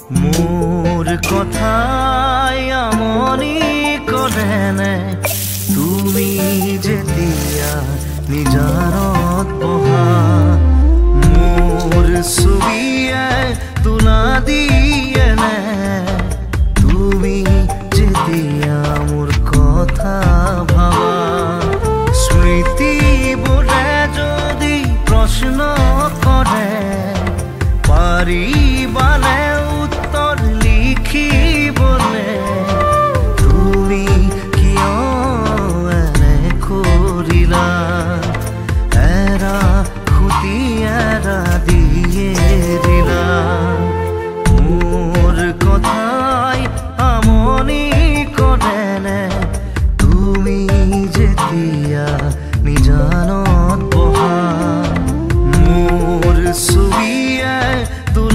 মোৰ কথাই আমনি কৰেনে তুমি যেতিয়া নিজাৰত বহা মোৰ ছবিয়ে তোলা দিয়েনে তুমি যেতিয়া মোৰ কথা ভাবা স্মৃতি বোলে যদি প্ৰশ্ন কৰে পাৰিবানে